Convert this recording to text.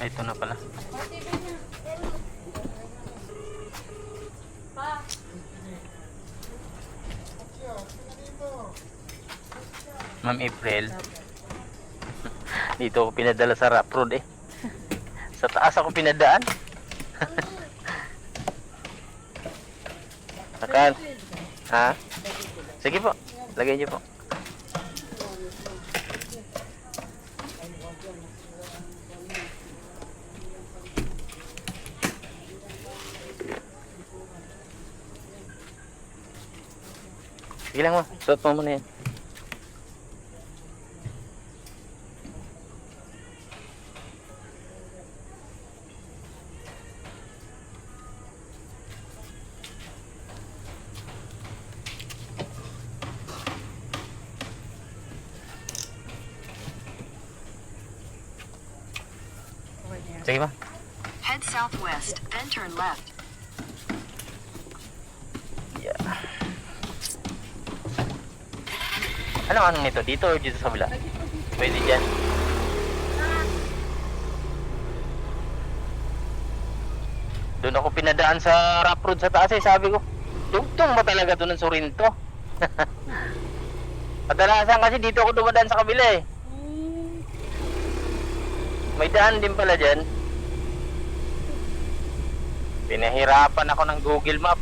Ay, ito na pala. Ma'am April. Dito ako pinadala sa rough road eh. Sa taas ako pinadaan. Sakal. Ha? Sige po. Lagay niyo po. Sige lang mo. Suot mo muna yan. Sige ba? Head southwest, then turn left. Yeah. Ano nito? Dito o dito sa kabila? Pwede dyan. Doon ako pinadaan sa rough road sa taas eh. Sabi ko, dugtong ba talaga doon ng Sorrento? Kadalasan kasi dito ako dumadaan sa kabila eh. May daan din pala dyan. Pinahirapan ako ng Google Map.